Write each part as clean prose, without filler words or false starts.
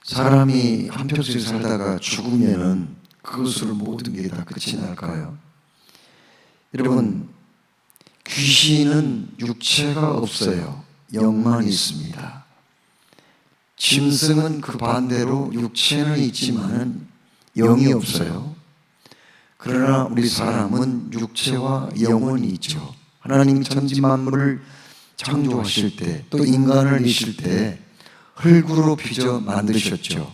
사람이 한평생 살다가 죽으면은 그것으로 모든 게 다 끝이 날까요? 여러분, 귀신은 육체가 없어요. 영만 있습니다. 짐승은 그 반대로 육체는 있지만은 영이 없어요. 그러나 우리 사람은 육체와 영혼이 있죠. 하나님이 천지 만물을 창조하실 때, 또 인간을 이실 때 흙으로 빚어 만드셨죠.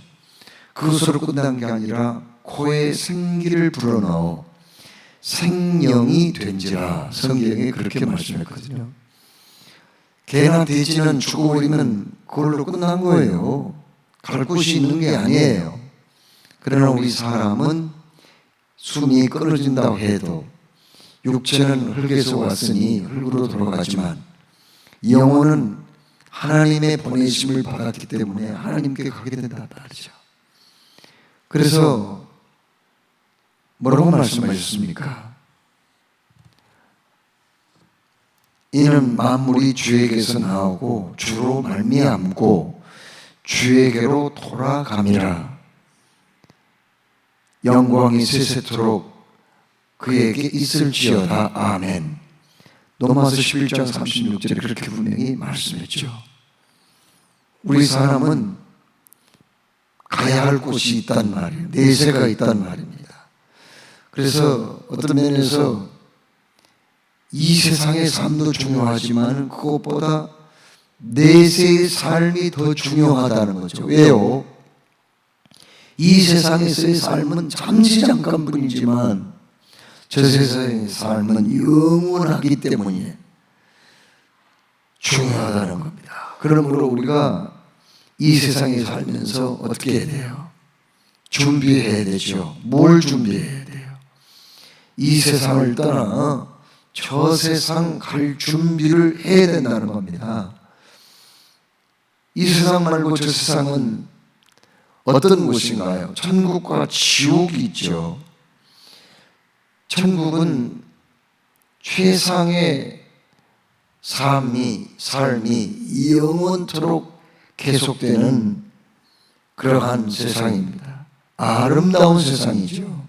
그것으로 끝난 게 아니라 코에 생기를 불어넣어 생명이 된지라, 성경에 그렇게 말씀했거든요. 개나 돼지는 죽어버리면 그걸로 끝난 거예요. 갈 곳이 있는 게 아니에요. 그러나 우리 사람은 숨이 끊어진다고 해도 육체는 흙에서 왔으니 흙으로 돌아가지만 영혼은 하나님의 보내심을 받았기 때문에 하나님께 가게 된다 말이죠. 그래서 뭐라고 말씀하셨습니까? 이는 만물이 주에게서 나오고 주로 말미암고 주에게로 돌아감이라. 영광이 세세토록 그에게 있을지어다. 아멘. 로마서 11장 36절에 그렇게 분명히 말씀했죠. 우리 사람은 가야 할 곳이 있단 말이에요. 내세가 있단 말입니다. 그래서 어떤 면에서 이 세상의 삶도 중요하지만 그것보다 내세의 삶이 더 중요하다는 거죠. 왜요? 이 세상에서의 삶은 잠시 잠깐뿐이지만 저 세상의 삶은 영원하기 때문에 중요하다는 겁니다. 그러므로 우리가 이 세상에 살면서 어떻게 해야 돼요? 준비해야 되죠. 뭘 준비해야 돼요? 이 세상을 떠나 저 세상 갈 준비를 해야 된다는 겁니다. 이 세상 말고 저 세상은 어떤 곳인가요? 천국과 지옥이 있죠. 천국은 최상의 삶이 영원토록 계속되는 그러한 세상입니다. 아름다운 세상이죠.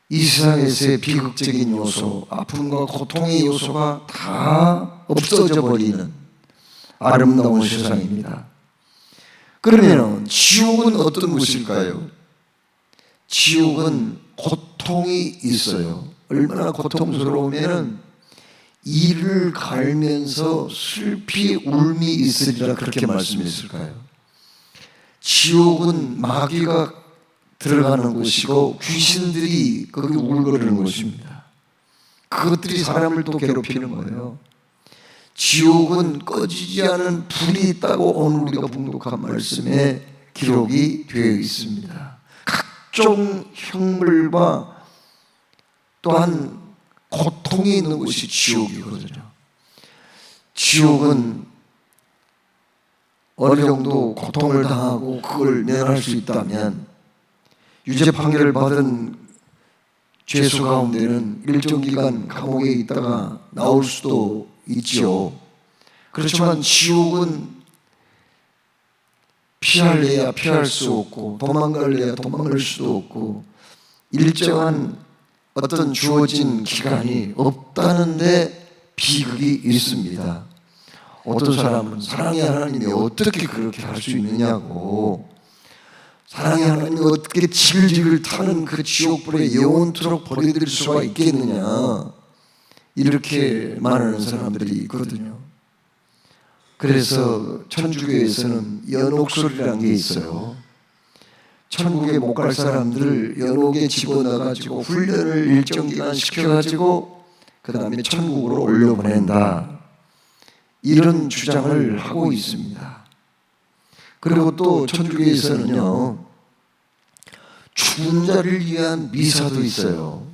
이 세상에서의 비극적인 요소, 아픔과 고통의 요소가 다 없어져 버리는 아름다운 세상입니다. 그러면 지옥은 어떤 곳일까요? 지옥은 고통이 있어요. 얼마나 고통스러우면 이를 갈면서 슬피 울미 있으리라, 그렇게 말씀했을까요? 지옥은 마귀가 들어가는 곳이고 귀신들이 거기 울거리는 곳입니다. 그것들이 사람을 또 괴롭히는 거예요. 지옥은 꺼지지 않은 불이 있다고 오늘 우리가 봉독한 말씀에 기록이 되어 있습니다. 각종 형벌과 또한 고통이 있는 곳이 지옥이거든요. 지옥은 어느 정도 고통을 당하고 그걸 면할 수 있다면 유죄 판결을 받은 죄수 가운데는 일정 기간 감옥에 있다가 나올 수도 있죠. 그렇지만 지옥은 피할래야 피할 수 없고 도망갈래야 도망갈 수도 없고 일정한 어떤 주어진 기간이 없다는데 비극이 있습니다. 어떤 사람은 사랑의 하나님이 어떻게 그렇게 할 수 있느냐고, 사랑의 하나님이 어떻게 지글지글 타는 그 지옥불에 영원토록 버려둘 수가 있겠느냐, 이렇게 말하는 사람들이 있거든요. 그래서 천주교에서는 연옥설이라는 게 있어요. 천국에 못 갈 사람들을 연옥에 집어넣어가지고 훈련을 일정 기간 시켜가지고 그 다음에 천국으로 올려보낸다, 이런 주장을 하고 있습니다. 그리고 또 천주교에서는요, 죽은 자를 위한 미사도 있어요.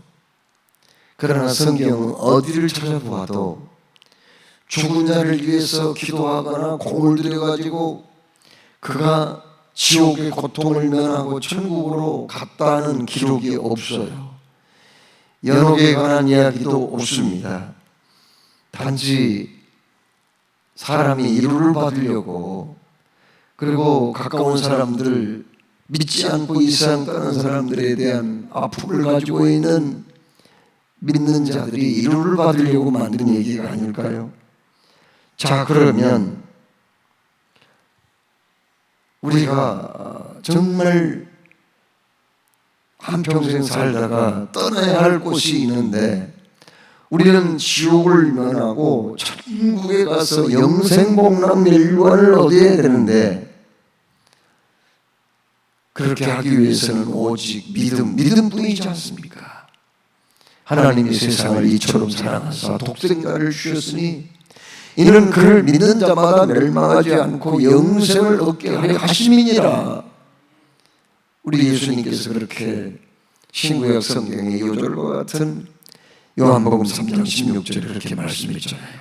그러나 성경은 어디를 찾아보아도 죽은 자를 위해서 기도하거나 공을 들여가지고 그가 지옥의 고통을 면하고 천국으로 갔다는 기록이 없어요. 연옥에 관한 이야기도 없습니다. 단지 사람이 위로를 받으려고 그리고 가까운 사람들, 믿지 않고 이 세상 떠난 사람들에 대한 아픔을 가지고 있는 믿는 자들이 위로를 받으려고 만든 얘기가 아닐까요? 자, 그러면 우리가 정말 한평생 살다가 떠나야 할 곳이 있는데 우리는 지옥을 면하고 천국에 가서 영생복락 멸류관을 얻어야 되는데 그렇게 하기 위해서는 오직 믿음뿐이지 않습니까? 하나님이 세상을 이처럼 사랑하사 독생자를 주셨으니 이는 그를 믿는 자마다 멸망하지 않고 영생을 얻게 하려 하심이니라. 우리 예수님께서 그렇게 신구약 성경의 2절과 같은 요한복음 3장 16절에 그렇게 말씀했잖아요.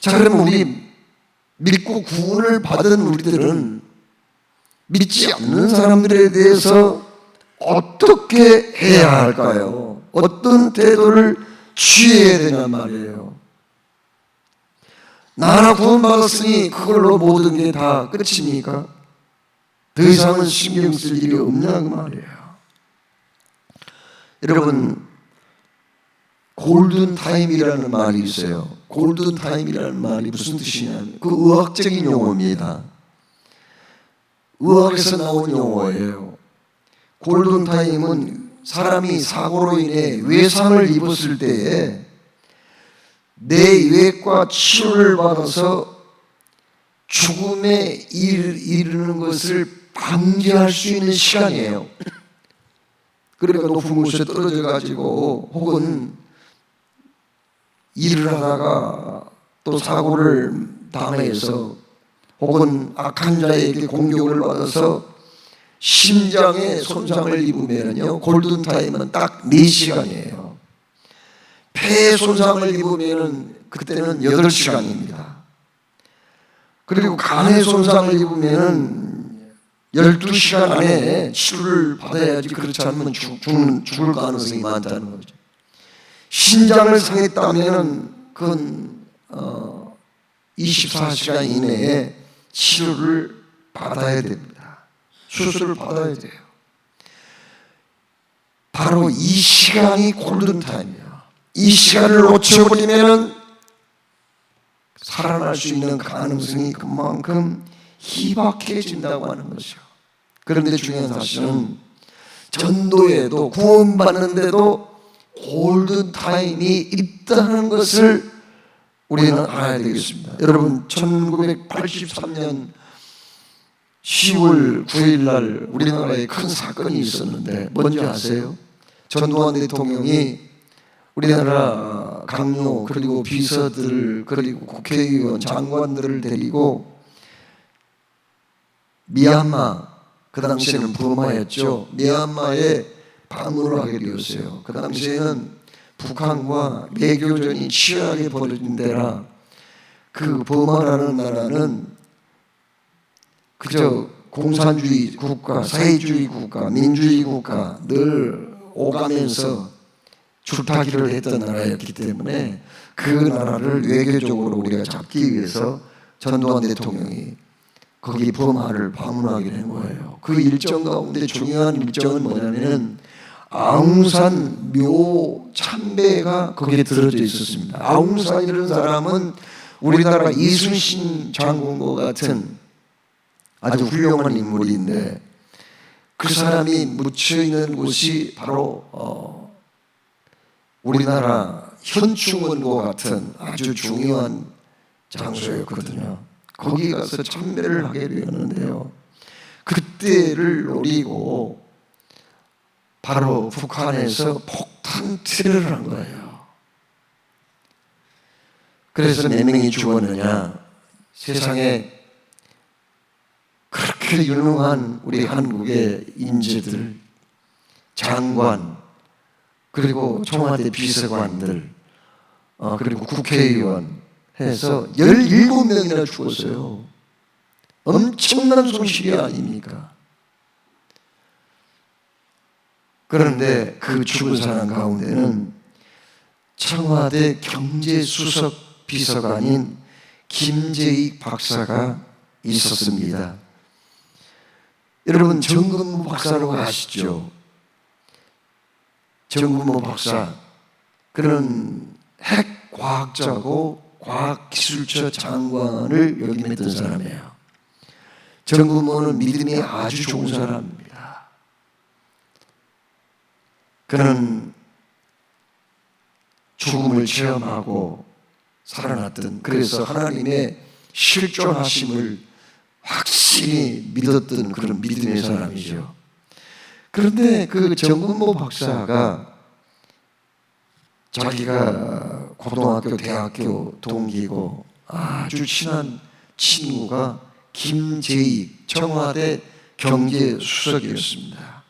자, 그러면 우리 믿고 구원을 받은 우리들은 믿지 않는 사람들에 대해서 어떻게 해야 할까요? 어떤 태도를 취해야 되냐 말이에요. 나나 구원받았으니 그걸로 모든 게 다 끝입니까? 더 이상은 신경 쓸 일이 없냐고 말이에요. 여러분, 골든타임이라는 말이 있어요. 골든타임이라는 말이 무슨 뜻이냐면 그 의학적인 용어입니다. 의학에서 나온 용어예요. 골든타임은 사람이 사고로 인해 외상을 입었을 때에 뇌외과 치료를 받아서 죽음에 이르는 것을 방지할 수 있는 시간이에요. 그러니까 높은 곳에 떨어져 가지고 혹은 일을 하다가 또 사고를 당해서 혹은 악한 자에게 공격을 받아서 심장에 손상을 입으면요, 골든타임은 딱 4시간이에요. 폐에 손상을 입으면 그때는 8시간입니다. 그리고 간에 손상을 입으면 12시간 안에 치료를 받아야지, 그렇지 않으면 죽을 가능성이 많다는 거죠. 신장을 상했다면 그건 24시간 이내에 치료를 받아야 됩니다. 수술을 받아야 돼요. 바로 이 시간이 골든타임이에요. 이 시간을 놓쳐버리면 살아날 수 있는 가능성이 그만큼 희박해진다고 하는 것이죠. 그런데 중요한 사실은 전도에도 구원받는데도 골든타임이 있다는 것을 우리는 알아야 되겠습니다. 여러분, 1983년 10월 9일 날 우리나라에 큰 사건이 있었는데 뭔지 아세요? 전두환 대통령이 우리나라 강요 그리고 비서들 그리고 국회의원 장관들을 데리고 미얀마, 그 당시에는 버마였죠. 미얀마에 방문을 하게 되었어요. 그 당시에는 북한과 외교전이 치열하게 벌어진 데라 그 버마라는 나라는 그저 공산주의 국가, 사회주의 국가, 민주주의 국가 늘 오가면서 줄타기를 했던 나라였기 때문에 그 나라를 외교적으로 우리가 잡기 위해서 전두환 대통령이 거기 버마를 방문하게 된 거예요. 그 일정 가운데 중요한 일정은 뭐냐면 아웅산 묘 참배가 거기에 들어져 있었습니다. 아웅산이라는 사람은 우리나라 이순신 장군과 같은 아주 훌륭한 인물인데 그 사람이 묻혀 있는 곳이 바로 우리나라 현충원과 같은 아주 중요한 장소였거든요. 거기 가서 참배를 하게 되었는데요, 그때를 노리고 바로 북한에서 폭탄 테러를 한 거예요. 그래서 몇 명이 죽었느냐? 세상에 그렇게 유능한 우리 한국의 인재들, 장관, 그리고 청와대 비서관들, 그리고 국회의원 해서 17명이나 죽었어요. 엄청난 손실이 아닙니까? 그런데 그 죽은 사람 가운데는 청와대 경제수석 비서관인 김재익 박사가 있었습니다. 여러분 정근모 박사라고 아시죠? 정근모 박사, 그는 핵과학자고 과학기술처 장관을 역임했던 사람이에요. 정근모는 믿음이 아주 좋은 사람입니다. 그는 죽음을 체험하고 살아났던, 그래서 하나님의 실존하심을 확실히 믿었던 그런 믿음의 사람이죠. 그런데 그 정근모 박사가 자기가 고등학교, 대학교 동기고 아주 친한 친구가 김재익 청와대 경제수석이었습니다.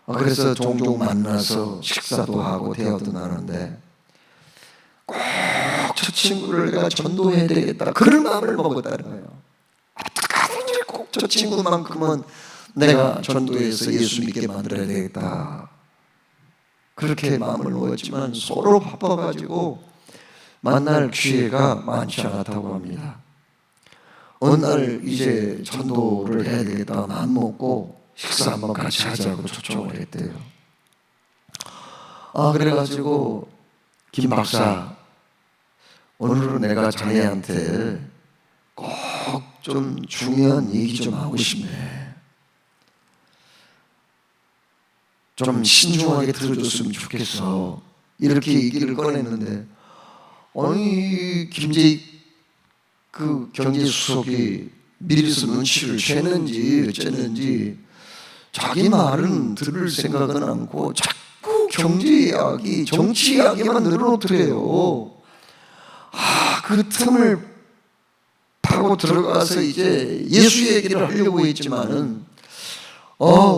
그래서 종종 만나서 식사도 하고 대화도 나누는데 꼭 저 친구를 내가 전도해야 되겠다, 그런 마음을 먹었다는 거예요. 어떻게든지 꼭 저 친구만큼은 내가 전도해서 예수 믿게 만들어야 되겠다, 그렇게 마음을 먹었지만 서로 바빠가지고 만날 기회가 많지 않았다고 합니다. 어느 날 이제 전도를 해야 되겠다 마음 먹고 식사 한번 같이 하자고 초청을 했대요. 그래가지고 김 박사, 오늘은 내가 자네한테 꼭 좀 중요한 얘기 좀 하고 싶네. 좀 신중하게 들어줬으면 좋겠어. 이렇게 얘기를 꺼냈는데, 아니 김재익 그 경제수석이 미리서 눈치를 채는지 어쩌는지 자기 말은 들을 생각은 않고 자꾸 경제 이야기, 정치 이야기만 늘어놓더래요. 그 틈을 파고 들어가서 이제 예수 얘기를 하려고 했지만은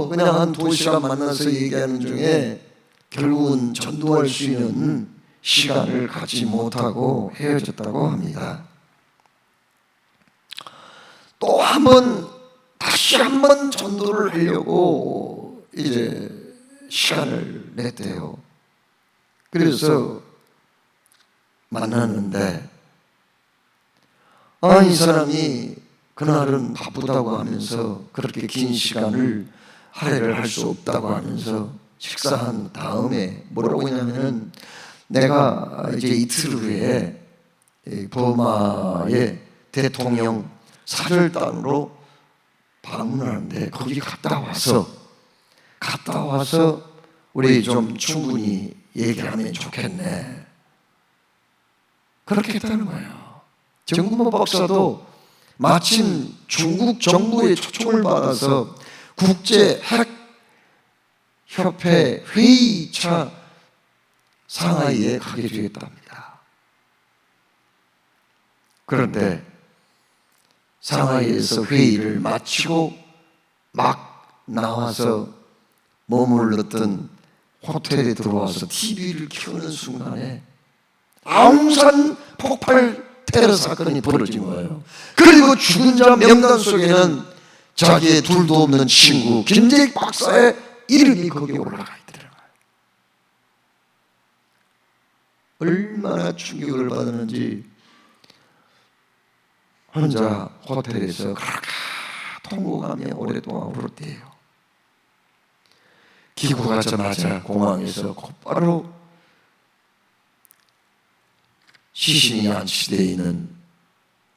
그냥 한 2시간 만나서 얘기하는 중에 결국은 전도할 수 있는 시간을 갖지 못하고 헤어졌다고 합니다. 또 한 번, 다시 한 번 전도를 하려고 이제 시간을 냈대요. 그래서 만났는데, 이 사람이 그날은 바쁘다고 하면서 그렇게 긴 시간을 할애를 할 수 없다고 하면서 식사한 다음에 뭐라고 했냐면은, 내가 이제 이틀 후에 버마의 대통령 사절단으로 방문하는데 거기 갔다 와서 우리 좀 충분히 얘기하면 좋겠네, 그렇게 했다는 거예요. 정근모 박사도 마침 중국 정부의 초청을 받아서 국제핵협회 회의차 상하이에 가게 되었답니다. 그런데 상하이에서 회의를 마치고 막 나와서 머물렀던 호텔에 들어와서 TV를 켜는 순간에 아웅산 폭발 테러 사건이 벌어진 거예요. 그리고 죽은 자 명단 속에는 자기의 둘도 없는 친구 김재익 박사의 이름이 거기에 올라가 있더라고요. 얼마나 충격을 받았는지 혼자 호텔에서 통곡하며 오랫동안 울었대요. 기구 가자마자 공항에서 곧바로 시신이 안치되어 있는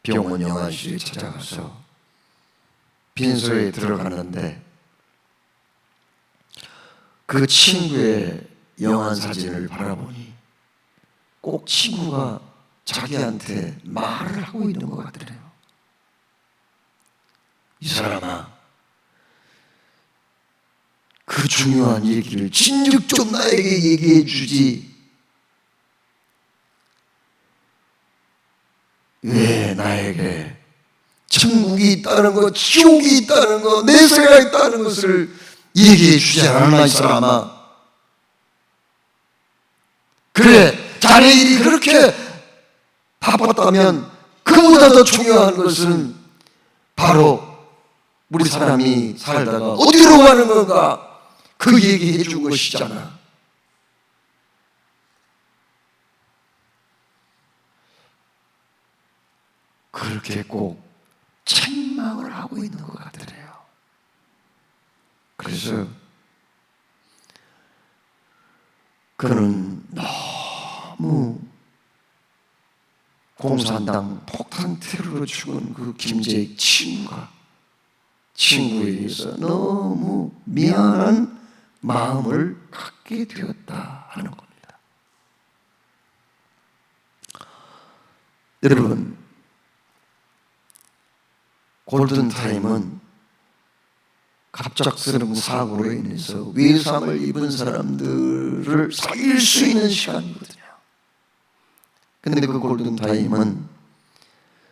병원 영안실에 찾아가서 빈소에 들어가는데 그 친구의 영안 사진을 바라보니 꼭 친구가 자기한테 말을 하고 있는 것 같더래요. 이 사람아, 그 중요한 얘기를 진즉 좀 나에게 얘기해 주지, 왜 나에게 천국이 있다는 것, 지옥이 있다는 것, 내세가 있다는 것을 얘기해 주지 않았나, 이 사람아. 그래, 자네 일이 그렇게 바빴다면 그보다 더 중요한 것은 바로 우리 사람이 살다가 어디로 가는 건가, 그 얘기해 준 것이잖아. 그렇게 꼭 책망을 하고 있는 것 같더래요. 그래서 그는 너무 공산당 폭탄 테러로 죽은 그 김재익 친구에 의해서 너무 미안한 마음을 갖게 되었다 하는 겁니다. 여러분, 골든타임은 갑작스러운 사고로 인해서 외상을 입은 사람들을 살릴 수 있는 시간이거든요. 그런데 그 골든타임은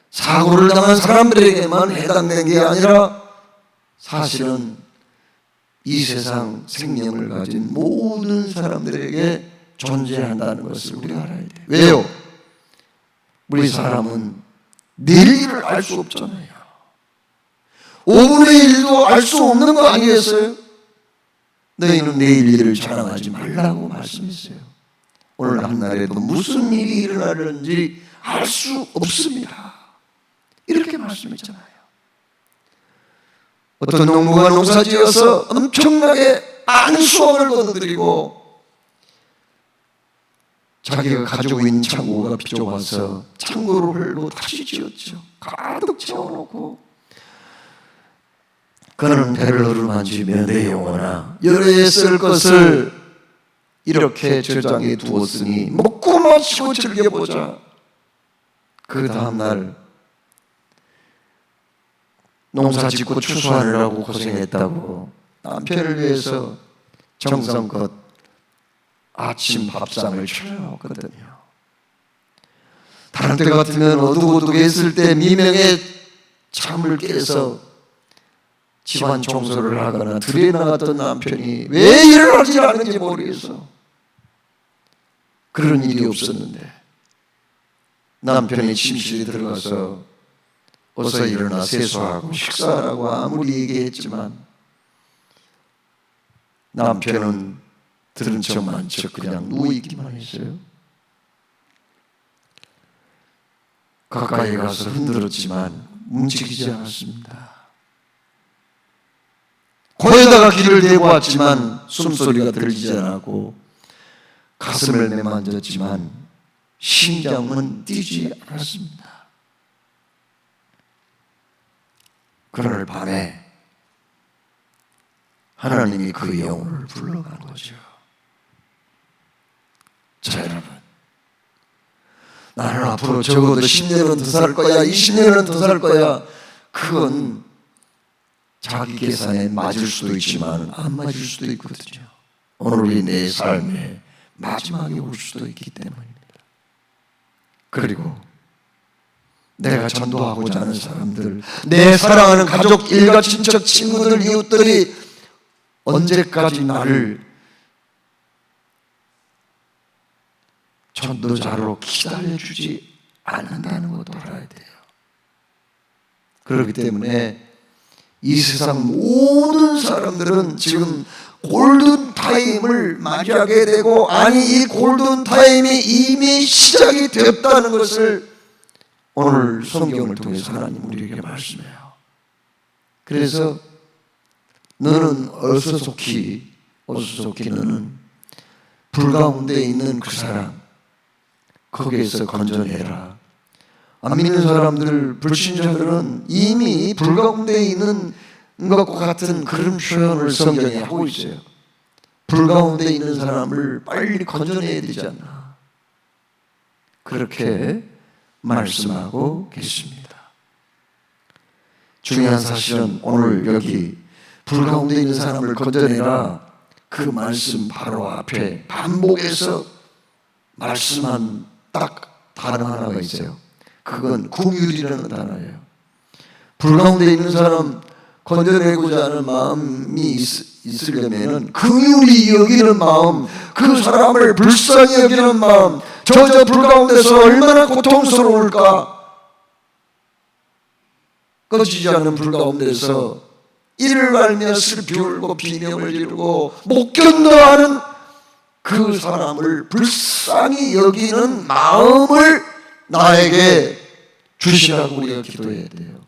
사고를 당한 사람들에게만 해당되는 게 아니라 사실은 이 세상 생명을 가진 모든 사람들에게 존재한다는 것을 우리가 알아야 돼요. 왜요? 우리 사람은 내일 일을 알 수 없잖아요. 5분의 1도 알 수 없는 거 아니겠어요? 너희는 내일 일을 자랑하지 말라고 말씀했어요. 오늘 한날에도 무슨 일이 일어나는지 알 수 없습니다. 이렇게 말씀했잖아요. 어떤 농부가 농사지어서 엄청나게 많은 수확을 거두들이고 자기가 가지고 있는 창고가 비좁아서 창고를 다시 지었죠. 가득 채워놓고 그는 배를 흐르만지며 내 영혼아 열에 쓸 것을 이렇게 저장해 두었으니 먹고 마시고 즐겨보자. 그 다음날 농사 짓고 추수하느라고 고생했다고 남편을 위해서 정성껏 아침 밥상을 차려놓거든요. 다른 때 같으면 어둑어둑했을 때 미명에 잠을 깨서 집안 청소를 하거나 들에 나갔던 남편이 왜 일을 하지 않는지 모르겠어. 그런 일이 없었는데 남편이 침실에 들어가서 어서 일어나 세수하고 식사하라고 아무리 얘기했지만 남편은 들은 척만 척 그냥 누워있기만 했어요. 가까이 가서 흔들었지만 움직이지 않았습니다. 코에다가 귀를 대고 왔지만 숨소리가 들리지 않았고 가슴을 내만졌지만 심장은 뛰지 않았습니다. 그날 밤에 하나님이 그 영혼을 불러간 거죠. 자, 여러분, 나는 앞으로 적어도 10년은 더 살 거야, 20년은 더 살 거야. 그건 자기 계산에 맞을 수도 있지만 안 맞을 수도 있거든요. 오늘이 내 삶의 마지막이 올 수도 있기 때문입니다. 그리고 내가 전도하고자 하는 사람들, 내 사랑하는 가족, 일가, 친척, 친구들, 이웃들이 언제까지 나를 전도자로 기다려주지 않는다는 것도 알아야 돼요. 그렇기 때문에 이 세상 모든 사람들은 지금 골든타임을 맞이하게 되고, 아니 이 골든타임이 이미 시작이 되었다는 것을 오늘 성경을 통해서 하나님 우리에게 말씀해요. 그래서 너는 어서 속히 너는 불 가운데 있는 그 사람 거기에서 건져내라. 안 믿는 사람들, 불신자들은 이미 불 가운데 있는 것과 같은 그런 표현을 성경에 하고 있어요. 불 가운데 있는 사람을 빨리 건져내야 되지 않나, 그렇게 말씀하고 계십니다. 중요한 사실은 오늘 여기 불 가운데 있는 사람을 건져내라, 그 말씀 바로 앞에 반복해서 말씀한 딱 단어 하나가 있어요. 그건 긍휼이라는 단어예요. 불 가운데 있는 사람 건져내고자 하는 마음이 있으려면 긍휼히 여기는 마음, 그 사람을 불쌍히 여기는 마음, 저 불 가운데서 얼마나 고통스러울까. 꺼지지 않는 불 가운데서 이를 알며 슬피 울고 비명을 지르고 못 견뎌하는 그 사람을 불쌍히 여기는 마음을 나에게 주시라고 우리가 기도해야 돼요.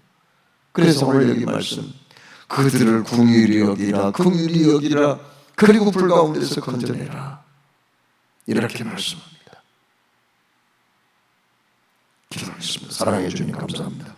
그래서 오늘 여기 말씀, 그들을 긍휼히 여기라, 긍휼히 여기라. 그리고 불 가운데서 건져내라. 이렇게 말씀합니다. 기도하겠습니다. 사랑해 주님 감사합니다.